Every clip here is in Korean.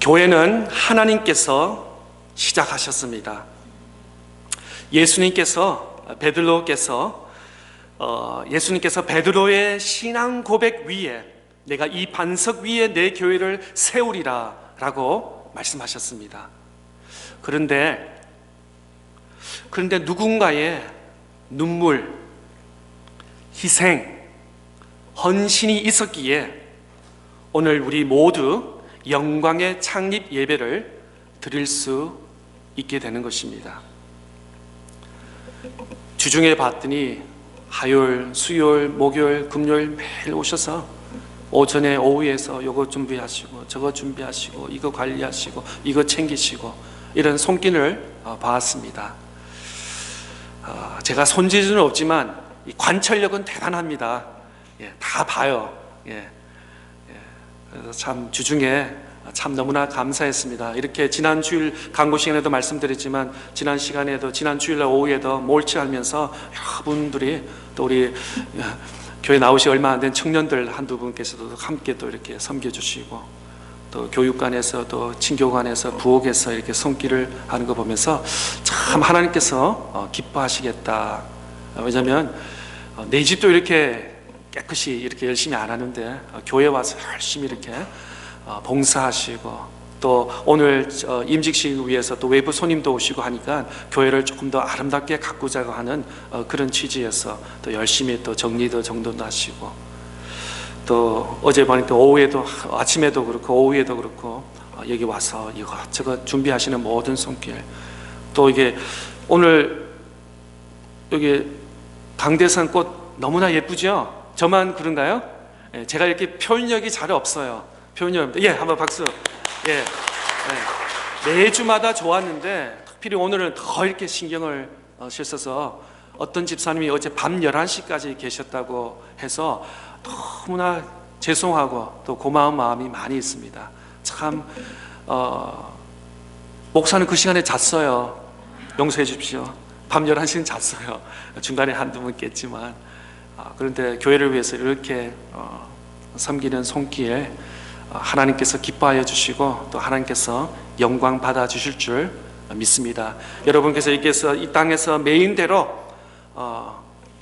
교회는 하나님께서 시작하셨습니다. 예수님께서 베드로의 신앙 고백 위에 내가 이 반석 위에 내 교회를 세우리라 라고 말씀하셨습니다. 그런데 누군가의 눈물, 희생, 헌신이 있었기에 오늘 우리 모두 영광의 창립 예배를 드릴 수 있게 되는 것입니다. 주중에 봤더니 화요일, 수요일, 목요일, 금요일 매일 오셔서 오전에 오후에서 이거 준비하시고 저거 준비하시고 이거 관리하시고 이거 챙기시고 이런 손길을 봤습니다. 제가 손재주는 없지만 이 관철력은 대단합니다. 다 봐요. 그래서 참 주중에 참 너무나 감사했습니다. 이렇게 지난 주일 강구 시간에도 말씀드렸지만 지난 주일날 오후에도 몰치하면서 여러분들이 또 우리 교회 나오시 얼마 안 된 청년들 한두 분께서도 함께 또 이렇게 섬겨주시고 또 교육관에서 또 친교관에서 부엌에서 이렇게 손길을 하는 거 보면서 참 하나님께서 기뻐하시겠다. 왜냐하면 내 집도 이렇게 깨끗이 이렇게 열심히 안 하는데 교회 와서 열심히 이렇게 봉사하시고 또 오늘 임직식을 위해서 또 외부 손님도 오시고 하니까 교회를 조금 더 아름답게 가꾸자고 하는 그런 취지에서 또 열심히 또 정리도 정돈도 하시고 또 어제 보니까 오후에도 아침에도 그렇고 오후에도 그렇고 여기 와서 이것저것 준비하시는 모든 손길 또 이게 오늘 여기 강대산 꽃 너무나 예쁘죠? 저만 그런가요? 제가 이렇게 표현력이 잘 없어요. 표현력 한번 박수. 매주마다 좋았는데 특별히 오늘은 더 이렇게 신경을 쓰셔서 어떤 집사님이 어제 밤 11시까지 계셨다고 해서 너무나 죄송하고 또 고마운 마음이 많이 있습니다. 참 목사는 그 시간에 잤어요. 용서해 주십시오. 밤 11시는 잤어요. 중간에 한두 번 깼지만 그런데 교회를 위해서 이렇게 섬기는 손길 하나님께서 기뻐하여 주시고 또 하나님께서 영광 받아 주실 줄 믿습니다. 여러분께서 이 땅에서 메인대로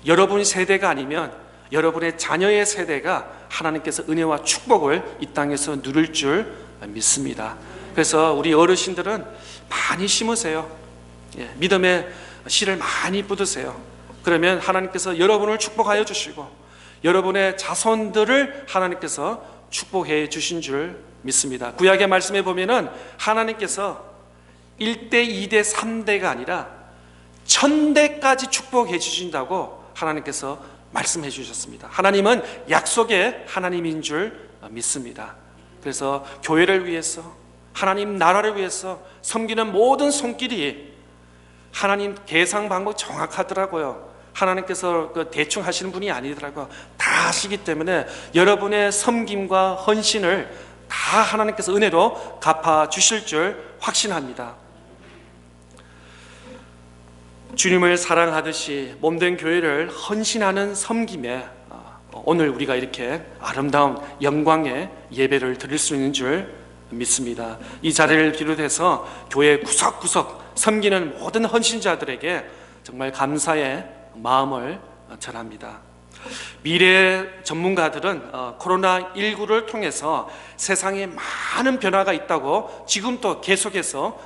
여러분 세대가 아니면 여러분의 자녀의 세대가 하나님께서 은혜와 축복을 이 땅에서 누릴 줄 믿습니다. 그래서 우리 어르신들은 많이 심으세요. 믿음의 씨를 많이 묻으세요. 그러면 하나님께서 여러분을 축복하여 주시고 여러분의 자손들을 하나님께서 축복해 주신 줄 믿습니다. 구약의 말씀에 보면은 하나님께서 1대, 2대, 3대가 아니라 1000대까지 축복해 주신다고 하나님께서 말씀해 주셨습니다. 하나님은 약속의 하나님인 줄 믿습니다. 그래서 교회를 위해서 하나님 나라를 위해서 섬기는 모든 손길이 하나님 계산 방법 정확하더라고요. 하나님께서 대충 하시는 분이 아니더라고요. 다 하시기 때문에 여러분의 섬김과 헌신을 다 하나님께서 은혜로 갚아 주실 줄 확신합니다. 주님을 사랑하듯이 몸된 교회를 헌신하는 섬김에 오늘 우리가 이렇게 아름다운 영광의 예배를 드릴 수 있는 줄 믿습니다. 이 자리를 비롯해서 교회 구석구석 섬기는 모든 헌신자들에게 정말 감사의 마음을 전합니다. 미래 전문가들은 코로나19를 통해서 세상에 많은 변화가 있다고 지금 또 계속해서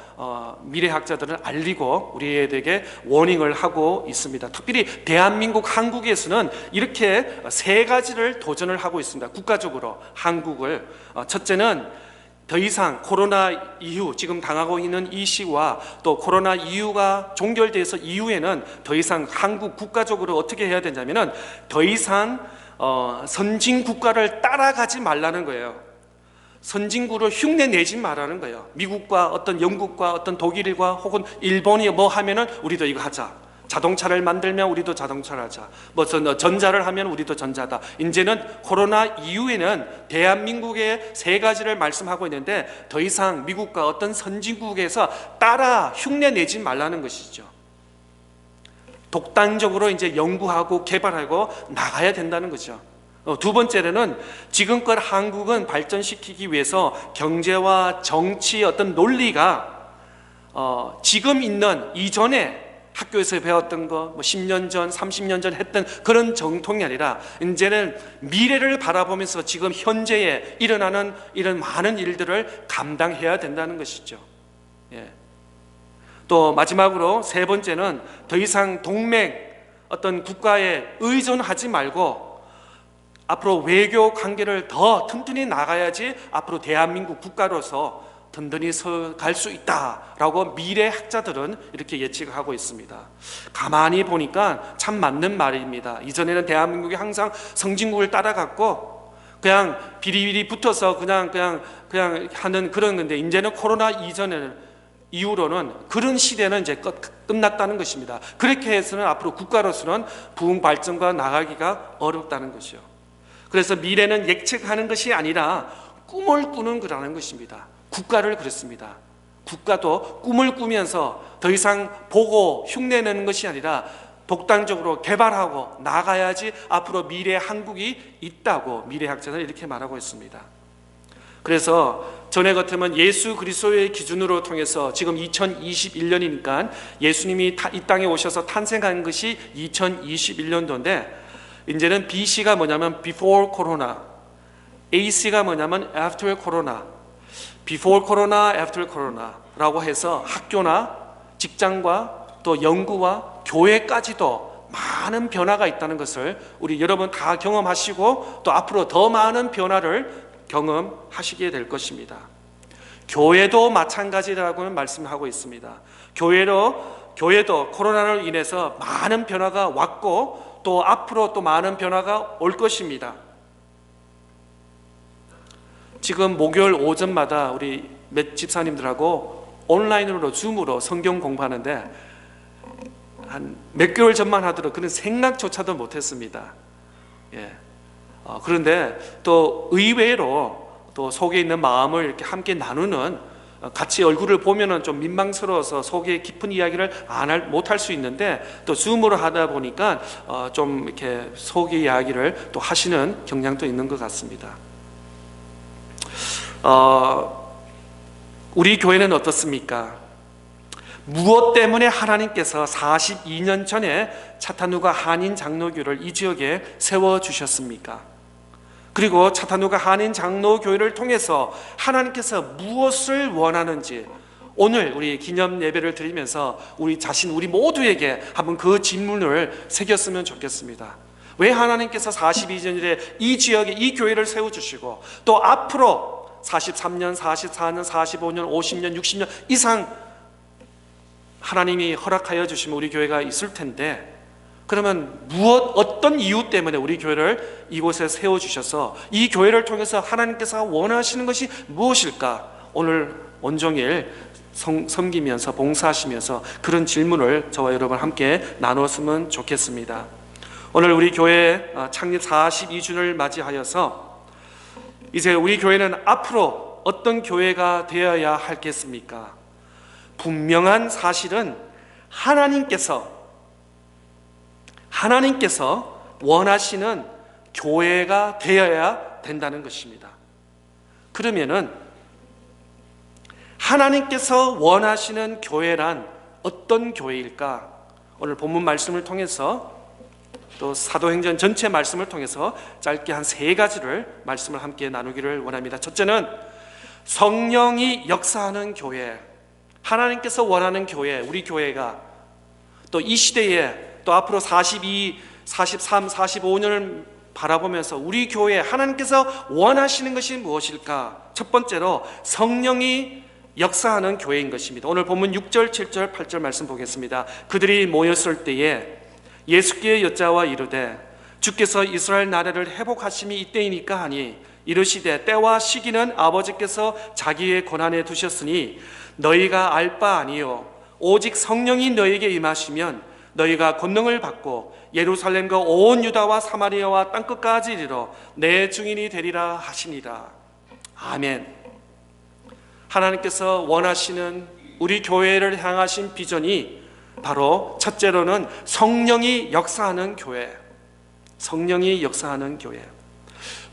미래학자들은 알리고 우리에게 워닝을 하고 있습니다. 특별히 대한민국 한국에서는 이렇게 세 가지를 도전을 하고 있습니다. 국가적으로 한국을 첫째는 더 이상 코로나 이후 지금 당하고 있는 이 시와 또 코로나 이후가 종결돼서 이후에는 더 이상 한국 국가적으로 어떻게 해야 되냐면은 더 이상 선진 국가를 따라가지 말라는 거예요. 선진국을 흉내 내지 말라는 거예요. 미국과 어떤 영국과 어떤 독일과 혹은 일본이 뭐 하면은 우리도 이거 하자. 자동차를 만들면 우리도 자동차를 하자. 뭐 전자를 하면 우리도 전자다. 이제는 코로나 이후에는 대한민국의 세 가지를 말씀하고 있는데 더 이상 미국과 어떤 선진국에서 따라 흉내 내지 말라는 것이죠. 독단적으로 이제 연구하고 개발하고 나가야 된다는 거죠. 두 번째로는 지금껏 한국은 발전시키기 위해서 경제와 정치 어떤 논리가 지금 있는 이전에 학교에서 배웠던 거, 10년 전, 30년 전 했던 그런 정통이 아니라 이제는 미래를 바라보면서 지금 현재에 일어나는 이런 많은 일들을 감당해야 된다는 것이죠. 예. 또 마지막으로 세 번째는 더 이상 동맹 어떤 국가에 의존하지 말고 앞으로 외교 관계를 더 튼튼히 나가야지 앞으로 대한민국 국가로서 든든히 갈 수 있다라고 미래 학자들은 이렇게 예측하고 있습니다. 가만히 보니까 참 맞는 말입니다. 이전에는 대한민국이 항상 선진국을 따라갔고 그냥 비리비리 붙어서 그냥 하는 그런 건데, 이제는 코로나 이후로는 그런 시대는 이제 끝났다는 것입니다. 그렇게 해서는 앞으로 국가로서는 부흥 발전과 나가기가 어렵다는 것이요. 그래서 미래는 예측하는 것이 아니라 꿈을 꾸는 거라는 것입니다. 국가를 그랬습니다. 국가도 꿈을 꾸면서 더 이상 보고 흉내내는 것이 아니라 독단적으로 개발하고 나가야지 앞으로 미래 한국이 있다고 미래학자는 이렇게 말하고 있습니다. 그래서 전에 같으면 예수 그리스도의 기준으로 통해서 지금 2021년이니까 예수님이 이 땅에 오셔서 탄생한 것이 2021년도인데, 이제는 BC가 뭐냐면 before corona, AC가 뭐냐면 after corona, before corona, after corona라고 해서 학교나 직장과 또 연구와 교회까지도 많은 변화가 있다는 것을 우리 여러분 다 경험하시고 또 앞으로 더 많은 변화를 경험하시게 될 것입니다. 교회도 마찬가지라고는 말씀하고 있습니다. 교회도 코로나로 인해서 많은 변화가 왔고 또 앞으로 또 많은 변화가 올 것입니다. 지금 목요일 오전마다 우리 몇 집사님들하고 온라인으로 줌으로 성경 공부하는데 한 몇 개월 전만 하더라도 그런 생각조차도 못했습니다. 예. 그런데 또 의외로 또 속에 있는 마음을 이렇게 함께 나누는, 같이 얼굴을 보면은 좀 민망스러워서 속에 깊은 이야기를 못할 수 있는데 또 줌으로 하다 보니까 좀 이렇게 속의 이야기를 또 하시는 경향도 있는 것 같습니다. 우리 교회는 어떻습니까? 무엇 때문에 하나님께서 42년 전에 차타누가 한인 장로교를 이 지역에 세워주셨습니까? 그리고 차타누가 한인 장로교회를 통해서 하나님께서 무엇을 원하는지 오늘 우리 기념 예배를 드리면서 우리 모두에게 한번 그 질문을 새겼으면 좋겠습니다. 왜 하나님께서 42년 전에 이 지역에 이 교회를 세워주시고 또 앞으로 43년, 44년, 45년, 50년, 60년 이상 하나님이 허락하여 주시면 우리 교회가 있을 텐데, 그러면 어떤 이유 때문에 우리 교회를 이곳에 세워주셔서 이 교회를 통해서 하나님께서 원하시는 것이 무엇일까? 오늘 온종일 섬기면서 봉사하시면서 그런 질문을 저와 여러분 함께 나눴으면 좋겠습니다. 오늘 우리 교회 창립 42주년을 맞이하여서 이제 우리 교회는 앞으로 어떤 교회가 되어야 하겠습니까? 분명한 사실은 하나님께서 원하시는 교회가 되어야 된다는 것입니다. 그러면은 하나님께서 원하시는 교회란 어떤 교회일까? 오늘 본문 말씀을 통해서 또 사도행전 전체 말씀을 통해서 짧게 한 3가지를 말씀을 함께 나누기를 원합니다. 첫째는 성령이 역사하는 교회, 하나님께서 원하는 교회, 우리 교회가 또 이 시대에 또 앞으로 42, 43, 45년을 바라보면서 우리 교회 하나님께서 원하시는 것이 무엇일까? 첫 번째로 성령이 역사하는 교회인 것입니다. 오늘 본문 6절, 7절, 8절 말씀 보겠습니다. 그들이 모였을 때에 예수께 여짜와 이르되 주께서 이스라엘 나라를 회복하심이 이때이니까 하니 이르시되 때와 시기는 아버지께서 자기의 권한에 두셨으니 너희가 알 바 아니요 오직 성령이 너희에게 임하시면 너희가 권능을 받고 예루살렘과 온 유다와 사마리아와 땅끝까지 이르러 내 증인이 되리라 하시니라. 아멘. 하나님께서 원하시는 우리 교회를 향하신 비전이 바로 첫째로는 성령이 역사하는 교회, 성령이 역사하는 교회.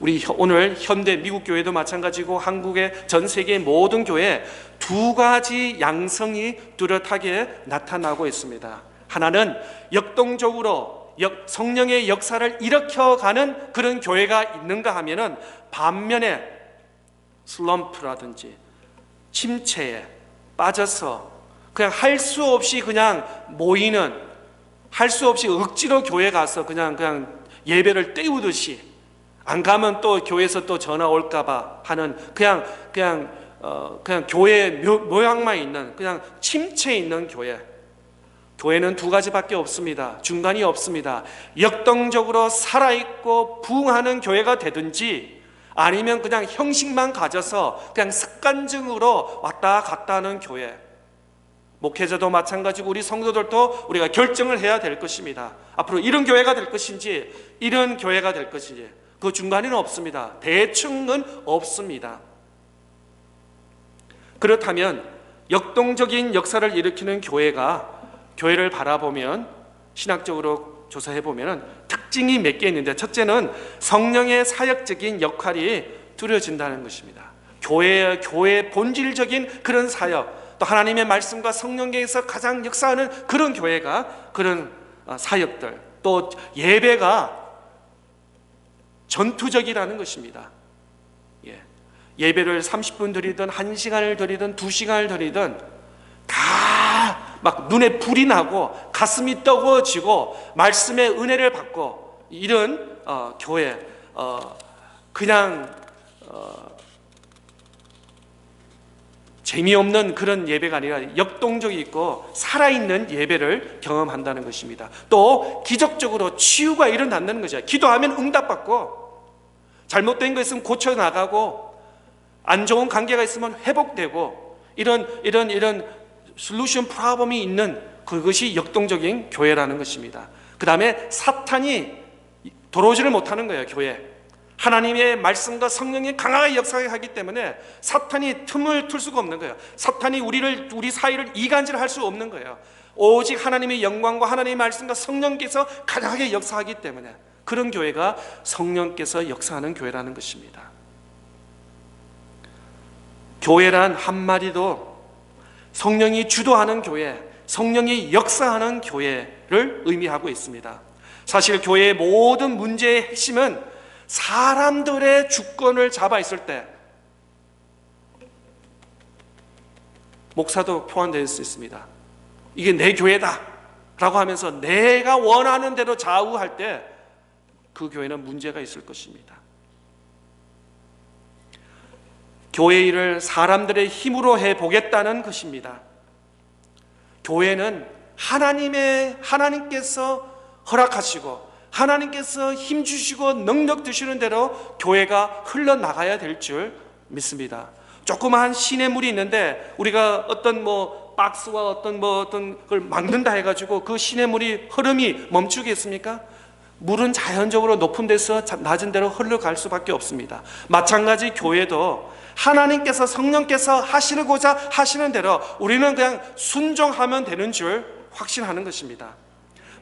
우리 오늘 현대 미국 교회도 마찬가지고 한국의 전 세계 모든 교회 두 가지 양성이 뚜렷하게 나타나고 있습니다. 하나는 역동적으로 성령의 역사를 일으켜가는 그런 교회가 있는가 하면은, 반면에 슬럼프라든지 침체에 빠져서 그냥 할 수 없이 그냥 모이는, 할 수 없이 억지로 교회 가서 그냥 예배를 때우듯이, 안 가면 또 교회에서 또 전화 올까봐 하는 그냥 교회 모양만 있는, 그냥 침체에 있는 교회. 교회는 두 가지밖에 없습니다. 중간이 없습니다. 역동적으로 살아있고 부흥하는 교회가 되든지, 아니면 그냥 형식만 가져서 그냥 습관적으로 왔다 갔다 하는 교회. 목회자도 마찬가지고 우리 성도들도 우리가 결정을 해야 될 것입니다. 앞으로 이런 교회가 될 것인지 이런 교회가 될 것인지, 그 중간에는 없습니다. 대충은 없습니다. 그렇다면 역동적인 역사를 일으키는 교회를 바라보면, 신학적으로 조사해보면 특징이 몇 개 있는데, 첫째는 성령의 사역적인 역할이 두려진다는 것입니다. 교회의 본질적인 그런 사역, 또 하나님의 말씀과 성령에서 가장 역사하는 그런 교회가, 그런 사역들, 또 예배가 전투적이라는 것입니다. 예배를 30분 드리든 1시간을 드리든 2시간을 드리든 다 막 눈에 불이 나고 가슴이 뜨거워지고 말씀의 은혜를 받고, 이런 교회, 그냥 재미없는 그런 예배가 아니라 역동적이 있고 살아있는 예배를 경험한다는 것입니다. 또 기적적으로 치유가 일어난다는 거죠. 기도하면 응답받고, 잘못된 거 있으면 고쳐나가고, 안 좋은 관계가 있으면 회복되고, 이런 솔루션 프로블럼이 있는 그것이 역동적인 교회라는 것입니다. 그 다음에 사탄이 들어오지를 못하는 거예요. 교회, 하나님의 말씀과 성령이 강하게 역사하기 때문에 사탄이 틈을 틀 수가 없는 거예요. 사탄이 우리 사이를 이간질할 수 없는 거예요. 오직 하나님의 영광과 하나님의 말씀과 성령께서 강하게 역사하기 때문에, 그런 교회가 성령께서 역사하는 교회라는 것입니다. 교회란 한마디도 성령이 주도하는 교회, 성령이 역사하는 교회를 의미하고 있습니다. 사실 교회의 모든 문제의 핵심은 사람들의 주권을 잡아 있을 때, 목사도 포함될 수 있습니다. 이게 내 교회다 라고 하면서 내가 원하는 대로 좌우할 때, 그 교회는 문제가 있을 것입니다. 교회 일을 사람들의 힘으로 해보겠다는 것입니다. 교회는 하나님께서 허락하시고 하나님께서 힘 주시고 능력 주시는 대로 교회가 흘러나가야 될 줄 믿습니다. 조그마한 시냇물이 있는데 우리가 어떤 박스와 어떤 걸 막는다 해가지고 그 시냇물이 흐름이 멈추겠습니까? 물은 자연적으로 높은 데서 낮은 데로 흘러갈 수밖에 없습니다. 마찬가지 교회도 하나님께서, 성령께서 하시고자 하시는 대로 우리는 그냥 순종하면 되는 줄 확신하는 것입니다.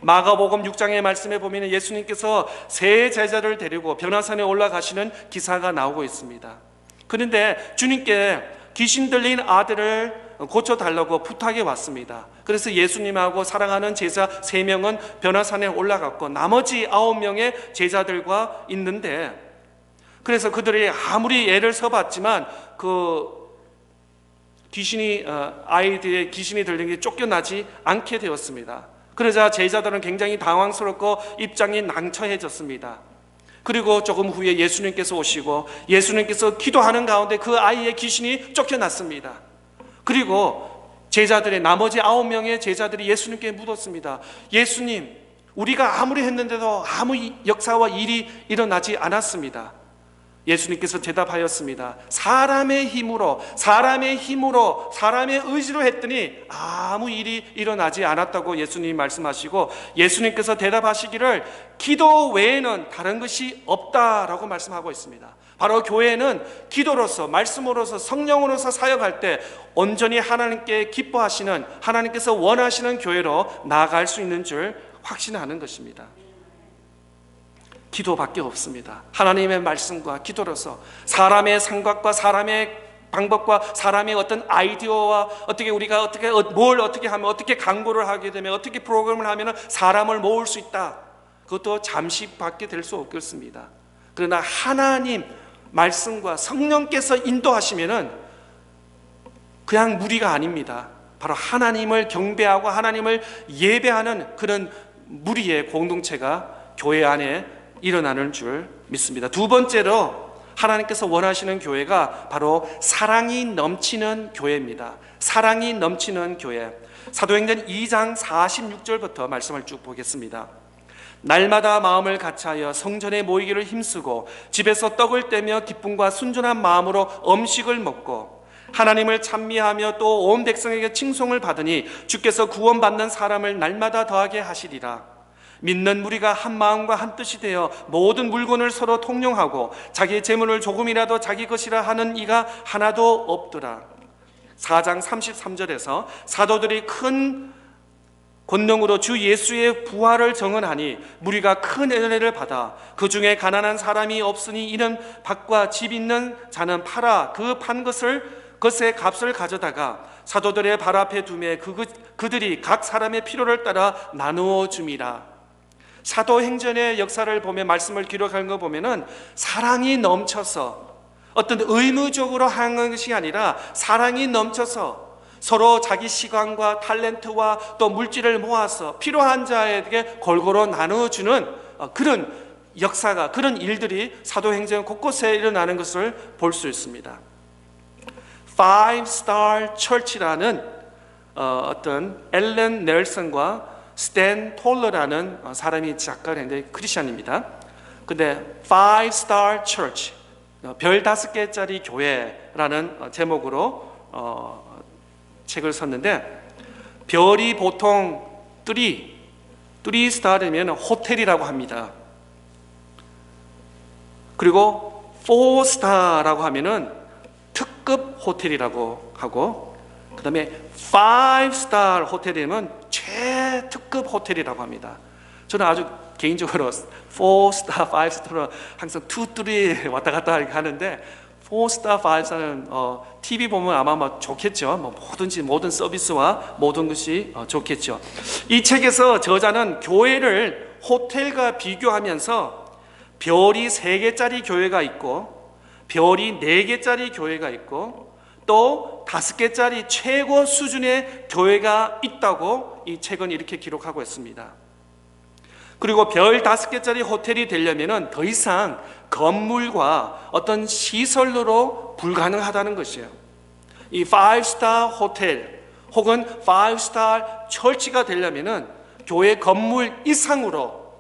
마가복음 6장의 말씀에 보면 예수님께서 세 제자를 데리고 변화산에 올라가시는 기사가 나오고 있습니다. 그런데 주님께 귀신 들린 아들을 고쳐달라고 부탁이 왔습니다. 그래서 예수님하고 사랑하는 제자 3명은 변화산에 올라갔고, 나머지 9명의 제자들과 있는데, 그래서 그들이 아무리 애를 써봤지만 아이들의 귀신이 들린 게 쫓겨나지 않게 되었습니다. 그러자 제자들은 굉장히 당황스럽고 입장이 난처해졌습니다. 그리고 조금 후에 예수님께서 오시고 예수님께서 기도하는 가운데 그 아이의 귀신이 쫓겨났습니다. 그리고 나머지 9명의 제자들이 예수님께 묻었습니다. 예수님, 우리가 아무리 했는데도 아무 역사와 일이 일어나지 않았습니다. 예수님께서 대답하였습니다. 사람의 힘으로 사람의 의지로 했더니 아무 일이 일어나지 않았다고 예수님이 말씀하시고, 예수님께서 대답하시기를 기도 외에는 다른 것이 없다라고 말씀하고 있습니다. 바로 교회는 기도로서, 말씀으로서, 성령으로서 사역할 때 온전히 하나님께 기뻐하시는, 하나님께서 원하시는 교회로 나아갈 수 있는 줄 확신하는 것입니다. 기도밖에 없습니다. 하나님의 말씀과 기도로서 사람의 생각과 사람의 방법과 사람의 어떤 아이디어와 어떻게 우리가 뭘 어떻게 하면 어떻게 광고를 하게 되면 어떻게 프로그램을 하면 사람을 모을 수 있다, 그것도 잠시밖에 될 수 없겠습니다. 그러나 하나님 말씀과 성령께서 인도하시면은 그냥 무리가 아닙니다. 바로 하나님을 경배하고 하나님을 예배하는 그런 무리의 공동체가 교회 안에 일어나는 줄 믿습니다. 두 번째로 하나님께서 원하시는 교회가 바로 사랑이 넘치는 교회입니다. 사랑이 넘치는 교회. 사도행전 2장 46절부터 말씀을 쭉 보겠습니다. 날마다 마음을 같이하여 성전에 모이기를 힘쓰고 집에서 떡을 떼며 기쁨과 순전한 마음으로 음식을 먹고 하나님을 찬미하며 또 온 백성에게 칭송을 받으니 주께서 구원받는 사람을 날마다 더하게 하시리라. 믿는 무리가 한 마음과 한 뜻이 되어 모든 물건을 서로 통용하고 자기의 재물을 조금이라도 자기 것이라 하는 이가 하나도 없더라. 4장 33절에서 사도들이 큰 권능으로 주 예수의 부활을 정언하니 무리가 큰 은혜를 받아 그 중에 가난한 사람이 없으니 이는 밭과 집 있는 자는 팔아 그 판 것의 값을 가져다가 사도들의 발 앞에 두매 그들이 각 사람의 필요를 따라 나누어 줌이라. 사도행전의 역사를 보면 말씀을 기록한 거 보면은 사랑이 넘쳐서 어떤 의무적으로 하는 것이 아니라 사랑이 넘쳐서 서로 자기 시간과 탤런트와 또 물질을 모아서 필요한 자에게 골고루 나누어주는 그런 역사가, 그런 일들이 사도행전 곳곳에 일어나는 것을 볼 수 있습니다. Five Star Church라는 어떤 앨런 넬슨과 스탠 톨러라는 사람이 작가를 했는데 크리스천입니다. 근데 Five Star Church, 별 5개짜리 교회라는 제목으로 책을 썼는데, 별이 보통 3 스타르면 호텔이라고 합니다. 그리고 4 스타라고 하면은 특급 호텔이라고 하고, 그 다음에 5 스타 호텔이면 최특급 호텔이라고 합니다. 저는 아주 개인적으로 4 스타, 5 스타로 항상 2, 3 왔다 갔다 하는데 4 스타, 5 스타는 TV 보면 아마 뭐 좋겠죠. 뭐 뭐든지 모든 서비스와 모든 것이 좋겠죠. 이 책에서 저자는 교회를 호텔과 비교하면서 별이 3개짜리 교회가 있고 별이 4개짜리 교회가 있고 또 5개짜리 최고 수준의 교회가 있다고 이 책은 이렇게 기록하고 있습니다. 그리고 별 5개짜리 호텔이 되려면 더 이상 건물과 어떤 시설로 불가능하다는 것이에요. 이 5스타 호텔 혹은 5스타 철치가 되려면 교회 건물 이상으로,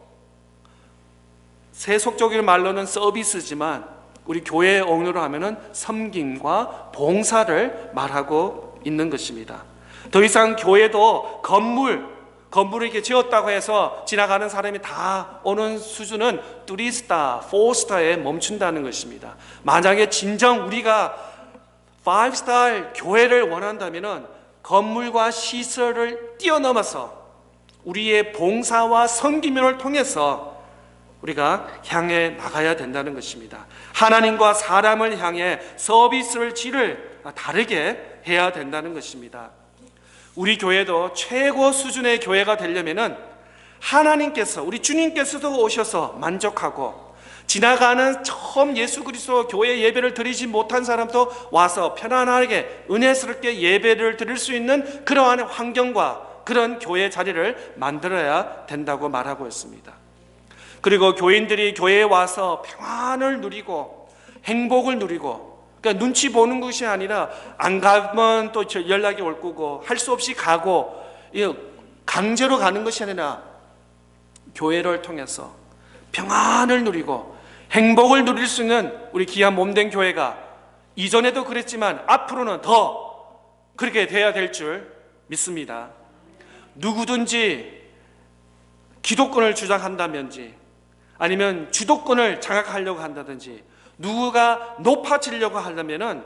세속적인 말로는 서비스지만 우리 교회의 언어로 하면은 섬김과 봉사를 말하고 있는 것입니다. 더 이상 교회도 건물을 이렇게 지었다고 해서 지나가는 사람이 다 오는 수준은 3스타, 4스타에 멈춘다는 것입니다. 만약에 진정 우리가 5스타 교회를 원한다면 건물과 시설을 뛰어넘어서 우리의 봉사와 섬김을 통해서 우리가 향해 나가야 된다는 것입니다. 하나님과 사람을 향해 서비스를 질을 다르게 해야 된다는 것입니다. 우리 교회도 최고 수준의 교회가 되려면은 하나님께서, 우리 주님께서도 오셔서 만족하고 지나가는 처음 예수 그리스도 교회 예배를 드리지 못한 사람도 와서 편안하게 은혜스럽게 예배를 드릴 수 있는 그러한 환경과 그런 교회 자리를 만들어야 된다고 말하고 있습니다. 그리고 교인들이 교회에 와서 평안을 누리고 행복을 누리고, 그러니까 눈치 보는 것이 아니라 안 가면 또 연락이 올 거고 할 수 없이 가고 강제로 가는 것이 아니라 교회를 통해서 평안을 누리고 행복을 누릴 수 있는 우리 귀한 몸된 교회가 이전에도 그랬지만 앞으로는 더 그렇게 돼야 될 줄 믿습니다. 누구든지 기독권을 주장한다든지 아니면 주도권을 장악하려고 한다든지 누구가 높아지려고 하려면은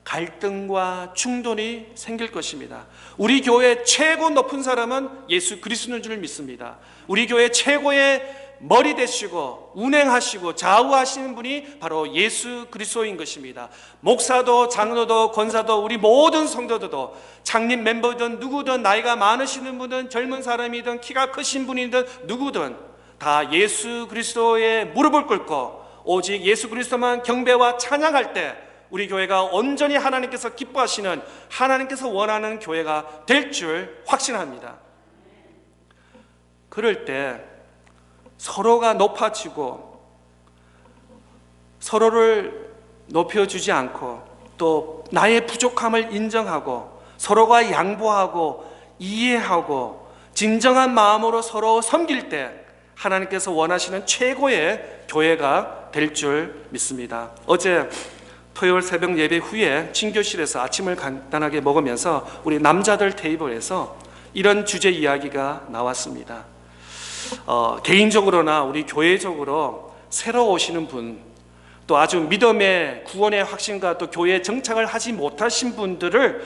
갈등과 충돌이 생길 것입니다. 우리 교회 최고 높은 사람은 예수 그리스도인 줄 믿습니다. 우리 교회 최고의 머리 되시고 운행하시고 좌우하시는 분이 바로 예수 그리스도인 것입니다. 목사도 장로도 권사도 우리 모든 성도들도 창립 멤버든 누구든 나이가 많으시는 분든 젊은 사람이든 키가 크신 분이든 누구든 다 예수 그리스도의 무릎을 꿇고 오직 예수 그리스도만 경배와 찬양할 때 우리 교회가 온전히 하나님께서 기뻐하시는, 하나님께서 원하는 교회가 될 줄 확신합니다. 그럴 때 서로가 높아지고 서로를 높여주지 않고 또 나의 부족함을 인정하고 서로가 양보하고 이해하고 진정한 마음으로 서로 섬길 때 하나님께서 원하시는 최고의 교회가 될 줄 믿습니다. 어제 토요일 새벽 예배 후에 친교실에서 아침을 간단하게 먹으면서 우리 남자들 테이블에서 이런 주제 이야기가 나왔습니다. 개인적으로나 우리 교회적으로 새로 오시는 분, 또 아주 믿음의 구원의 확신과 또 교회에 정착을 하지 못하신 분들을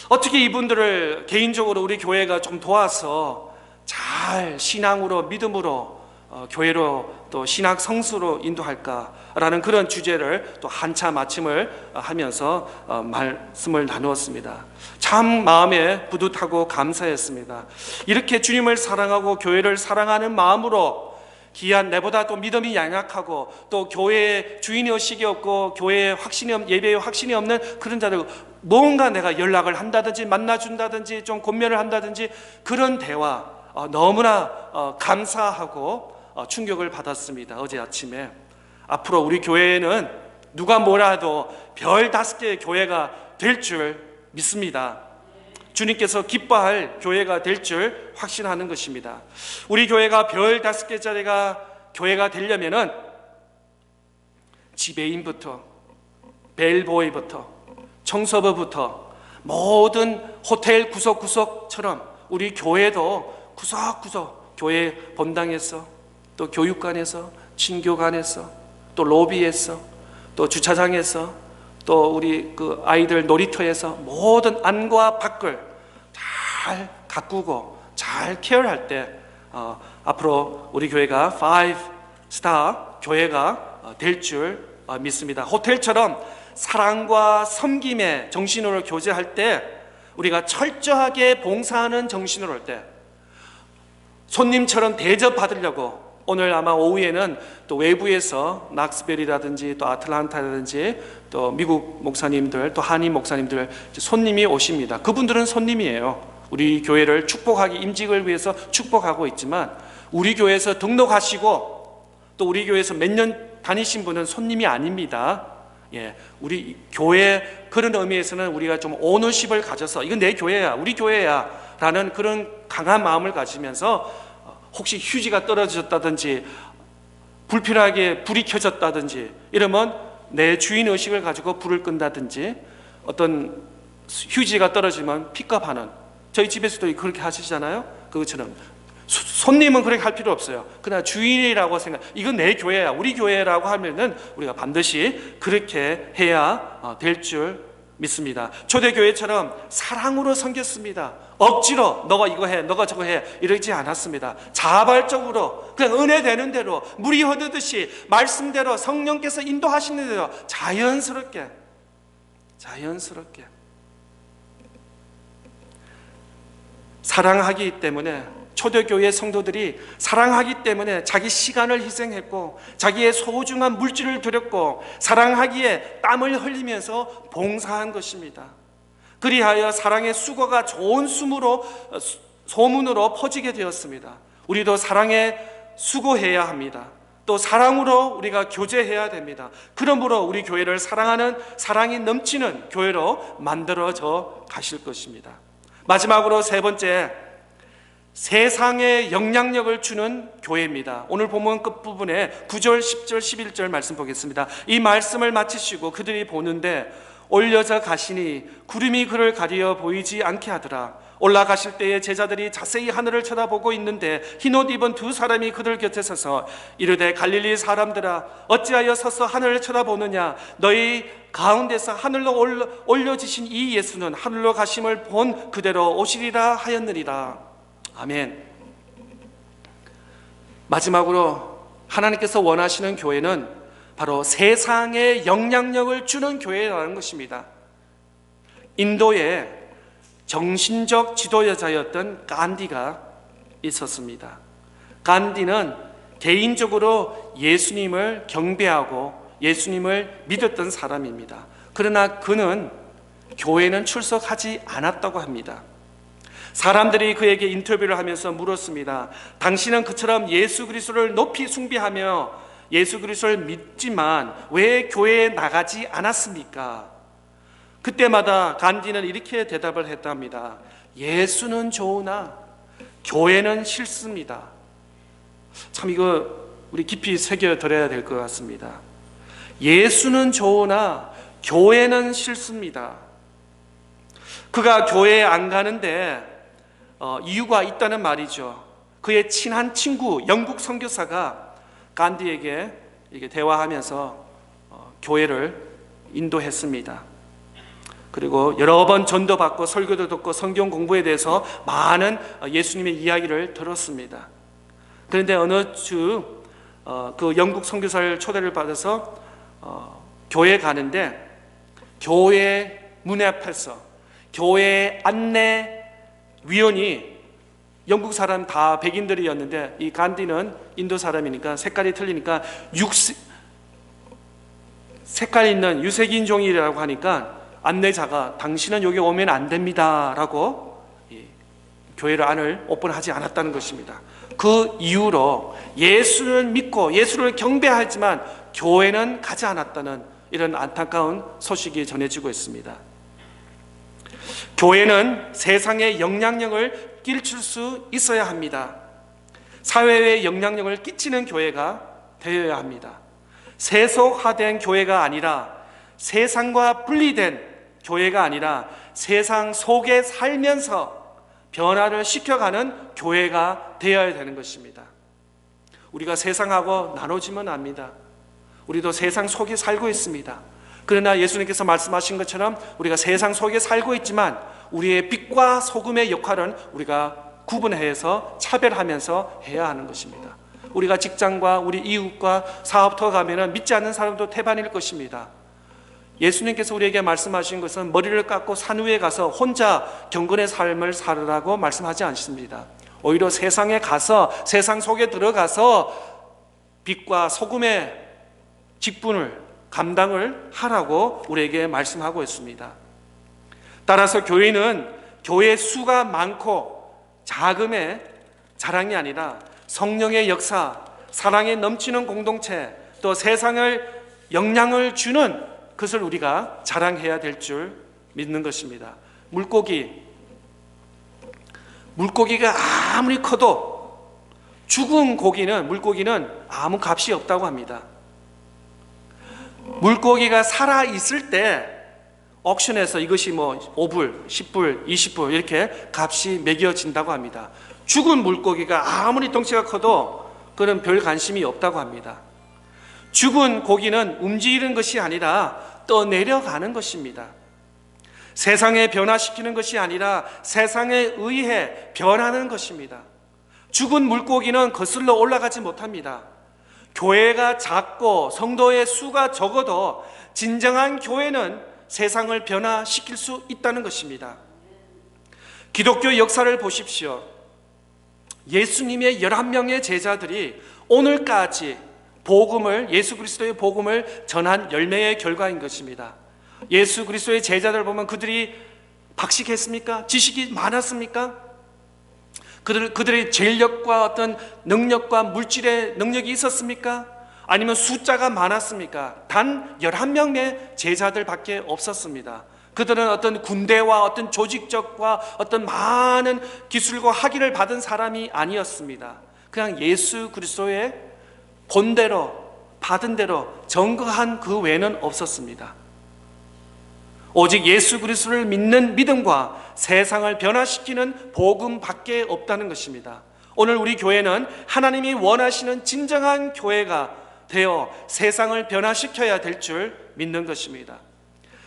어떻게 이분들을 개인적으로 우리 교회가 좀 도와서 잘 신앙으로 믿음으로 교회로 또 신학 성수로 인도할까라는 그런 주제를 또 한참 아침을 하면서 말씀을 나누었습니다. 참 마음에 뿌듯하고 감사했습니다. 이렇게 주님을 사랑하고 교회를 사랑하는 마음으로 귀한 내보다 또 믿음이 양약하고 또 교회의 주인이 의식이 없고 교회의 확신이 예배의 확신이 없는 그런 자들, 뭔가 내가 연락을 한다든지 만나준다든지 좀 권면을 한다든지 그런 대화 너무나 감사하고 충격을 받았습니다. 어제 아침에 앞으로 우리 교회는 누가 뭐라 해도 별 5개의 교회가 될 줄 믿습니다. 주님께서 기뻐할 교회가 될 줄 확신하는 것입니다. 우리 교회가 별 5개짜리가 교회가 되려면은 지배인부터 벨보이부터 청소부부터 모든 호텔 구석구석처럼 우리 교회도 구석구석 교회 본당에서 또 교육관에서 친교관에서 또 로비에서 또 주차장에서 또 우리 그 아이들 놀이터에서 모든 안과 밖을 잘 가꾸고 잘 케어할 때 앞으로 우리 교회가 5스타 교회가 될 줄 믿습니다. 호텔처럼 사랑과 섬김의 정신으로 교제할 때 우리가 철저하게 봉사하는 정신으로 할 때 손님처럼 대접받으려고 오늘 아마 오후에는 또 외부에서 낙스베리라든지 또 아틀란타라든지 또 미국 목사님들 또 한인 목사님들 손님이 오십니다. 그분들은 손님이에요. 우리 교회를 축복하기 임직을 위해서 축복하고 있지만 우리 교회에서 등록하시고 또 우리 교회에서 몇 년 다니신 분은 손님이 아닙니다. 우리 교회 그런 의미에서는 우리가 좀 오너십을 가져서 이건 내 교회야, 우리 교회야 라는 그런 강한 마음을 가지면서 혹시 휴지가 떨어졌다든지 불필요하게 불이 켜졌다든지 이러면 내 주인의식을 가지고 불을 끈다든지 어떤 휴지가 떨어지면 픽업하는, 저희 집에서도 그렇게 하시잖아요. 그것처럼 손님은 그렇게 할 필요 없어요. 그러나 주인이라고 생각, 이건 내 교회야, 우리 교회라고 하면은 우리가 반드시 그렇게 해야 될 줄 믿습니다. 초대교회처럼 사랑으로 섬겼습니다. 억지로 너가 이거 해, 너가 저거 해 이러지 않았습니다. 자발적으로 그냥 은혜 되는 대로 물이 흐르듯이 말씀대로 성령께서 인도하시는 대로 자연스럽게 사랑하기 때문에 초대교회 성도들이 사랑하기 때문에 자기 시간을 희생했고 자기의 소중한 물질을 드렸고 사랑하기에 땀을 흘리면서 봉사한 것입니다. 그리하여 사랑의 수고가 좋은 소문으로 퍼지게 되었습니다. 우리도 사랑에 수고해야 합니다. 또 사랑으로 우리가 교제해야 됩니다. 그러므로 우리 교회를 사랑하는 사랑이 넘치는 교회로 만들어져 가실 것입니다. 마지막으로 세 번째, 세상에 영향력을 주는 교회입니다. 오늘 본문 끝부분에 9절, 10절, 11절 말씀 보겠습니다. 이 말씀을 마치시고 그들이 보는데 올려져 가시니 구름이 그를 가리어 보이지 않게 하더라. 올라가실 때에 제자들이 자세히 하늘을 쳐다보고 있는데 흰옷 입은 2사람이 그들 곁에 서서 이르되 갈릴리 사람들아 어찌하여 서서 하늘을 쳐다보느냐. 너희 가운데서 하늘로 올려지신 이 예수는 하늘로 가심을 본 그대로 오시리라 하였느니라. 아멘. 마지막으로 하나님께서 원하시는 교회는 바로 세상에 영향력을 주는 교회라는 것입니다. 인도에 정신적 지도자였던 간디가 있었습니다. 간디는 개인적으로 예수님을 경배하고 예수님을 믿었던 사람입니다. 그러나 그는 교회는 출석하지 않았다고 합니다. 사람들이 그에게 인터뷰를 하면서 물었습니다. 당신은 그처럼 예수 그리스도를 높이 숭배하며 예수 그리스도를 믿지만 왜 교회에 나가지 않았습니까? 그때마다 간디는 이렇게 대답을 했답니다. 예수는 좋으나 교회는 싫습니다. 참 이거 우리 깊이 새겨들어야 될 것 같습니다. 예수는 좋으나 교회는 싫습니다. 그가 교회에 안 가는데 이유가 있다는 말이죠. 그의 친한 친구 영국 선교사가 간디에게 이렇게 대화하면서 교회를 인도했습니다. 그리고 여러 번 전도받고 설교도 듣고 성경 공부에 대해서 많은 예수님의 이야기를 들었습니다. 그런데 어느 주 그 영국 선교사를 초대를 받아서 교회에 가는데 교회 문 앞에서 교회 안내 위원이 영국 사람 다 백인들이었는데 이 간디는 인도 사람이니까 색깔이 틀리니까 색깔 있는 유색인종이라고 하니까 안내자가 당신은 여기 오면 안 됩니다 라고 교회를 안을 오픈하지 않았다는 것입니다. 그 이후로 예수를 믿고 예수를 경배하지만 교회는 가지 않았다는 이런 안타까운 소식이 전해지고 있습니다. 교회는 세상에 영향력을 끼칠 수 있어야 합니다. 사회에 영향력을 끼치는 교회가 되어야 합니다. 세속화된 교회가 아니라 세상과 분리된 교회가 아니라 세상 속에 살면서 변화를 시켜가는 교회가 되어야 되는 것입니다. 우리가 세상하고 나눠지면 압니다. 우리도 세상 속에 살고 있습니다. 그러나 예수님께서 말씀하신 것처럼 우리가 세상 속에 살고 있지만 우리의 빛과 소금의 역할은 우리가 구분해서 차별하면서 해야 하는 것입니다. 우리가 직장과 우리 이웃과 사업터 가면은 믿지 않는 사람도 태반일 것입니다. 예수님께서 우리에게 말씀하신 것은 머리를 깎고 산 위에 가서 혼자 경건의 삶을 살으라고 말씀하지 않습니다. 오히려 세상에 가서 세상 속에 들어가서 빛과 소금의 직분을 감당을 하라고 우리에게 말씀하고 있습니다. 따라서 교회는 교회 수가 많고 작음의 자랑이 아니라 성령의 역사, 사랑에 넘치는 공동체, 또 세상을 영향을 주는 그것을 우리가 자랑해야 될 줄 믿는 것입니다. 물고기가 아무리 커도 죽은 물고기는 아무 값이 없다고 합니다. 물고기가 살아 있을 때 옥션에서 이것이 5불, 10불, 20불 이렇게 값이 매겨진다고 합니다. 죽은 물고기가 아무리 덩치가 커도 그는 별 관심이 없다고 합니다. 죽은 고기는 움직이는 것이 아니라 떠내려가는 것입니다. 세상에 변화시키는 것이 아니라 세상에 의해 변하는 것입니다. 죽은 물고기는 거슬러 올라가지 못합니다. 교회가 작고 성도의 수가 적어도 진정한 교회는 세상을 변화시킬 수 있다는 것입니다. 기독교 역사를 보십시오. 예수님의 11명의 제자들이 오늘까지 예수 그리스도의 복음을 전한 열매의 결과인 것입니다. 예수 그리스도의 제자들 보면 그들이 박식했습니까? 지식이 많았습니까? 그들의 전력과 어떤 능력과 물질의 능력이 있었습니까? 아니면 숫자가 많았습니까? 단 11명의 제자들밖에 없었습니다. 그들은 어떤 군대와 어떤 조직적과 어떤 많은 기술과 학위를 받은 사람이 아니었습니다. 그냥 예수 그리스도의 본대로 받은 대로 전거한 그 외에는 없었습니다. 오직 예수 그리스도를 믿는 믿음과 세상을 변화시키는 복음밖에 없다는 것입니다. 오늘 우리 교회는 하나님이 원하시는 진정한 교회가 되어 세상을 변화시켜야 될 줄 믿는 것입니다.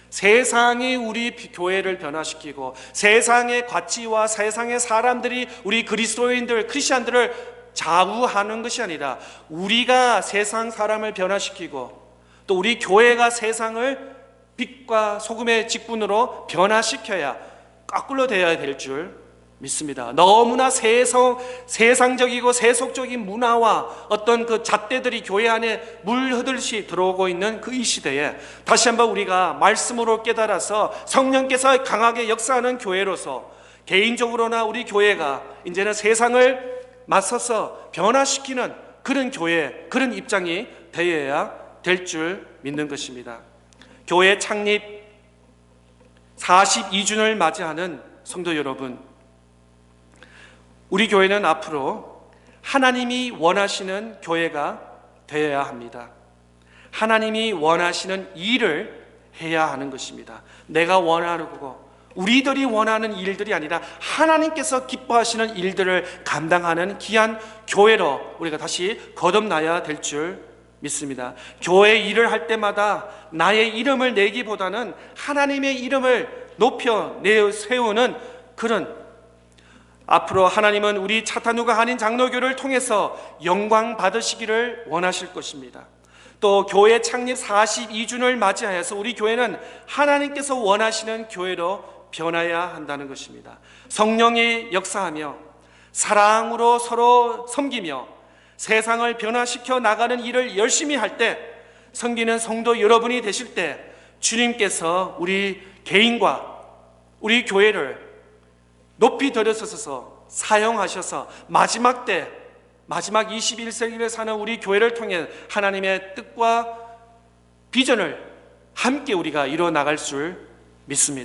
세상이 우리 교회를 변화시키고 세상의 가치와 세상의 사람들이 우리 그리스도인들, 크리스찬들을 좌우하는 것이 아니라 우리가 세상 사람을 변화시키고 또 우리 교회가 세상을 빛과 소금의 직분으로 변화시켜야 거꾸로 되어야 될 줄 믿습니다. 너무나 세상적이고 세속적인 문화와 어떤 그 잣대들이 교회 안에 물 흐듯이 들어오고 있는 그 이 시대에 다시 한번 우리가 말씀으로 깨달아서 성령께서 강하게 역사하는 교회로서 개인적으로나 우리 교회가 이제는 세상을 맞서서 변화시키는 그런 교회, 그런 입장이 되어야 될 줄 믿는 것입니다. 교회 창립 42주년을 맞이하는 성도 여러분, 우리 교회는 앞으로 하나님이 원하시는 교회가 되어야 합니다. 하나님이 원하시는 일을 해야 하는 것입니다. 내가 원하는 거고 우리들이 원하는 일들이 아니라 하나님께서 기뻐하시는 일들을 감당하는 귀한 교회로 우리가 다시 거듭나야 될 줄 믿습니다. 교회 일을 할 때마다 나의 이름을 내기보다는 하나님의 이름을 높여 세우는 그런, 앞으로 하나님은 우리 차타누가 한인 장로교를 통해서 영광 받으시기를 원하실 것입니다. 또 교회 창립 42주년을 맞이하여서 우리 교회는 하나님께서 원하시는 교회로 변화해야 한다는 것입니다. 성령이 역사하며 사랑으로 서로 섬기며 세상을 변화시켜 나가는 일을 열심히 할 때, 섬기는 성도 여러분이 되실 때 주님께서 우리 개인과 우리 교회를 높이 들여서서 사용하셔서 마지막 때, 마지막 21세기를 사는 우리 교회를 통해 하나님의 뜻과 비전을 함께 우리가 이루어 나갈 줄 믿습니다.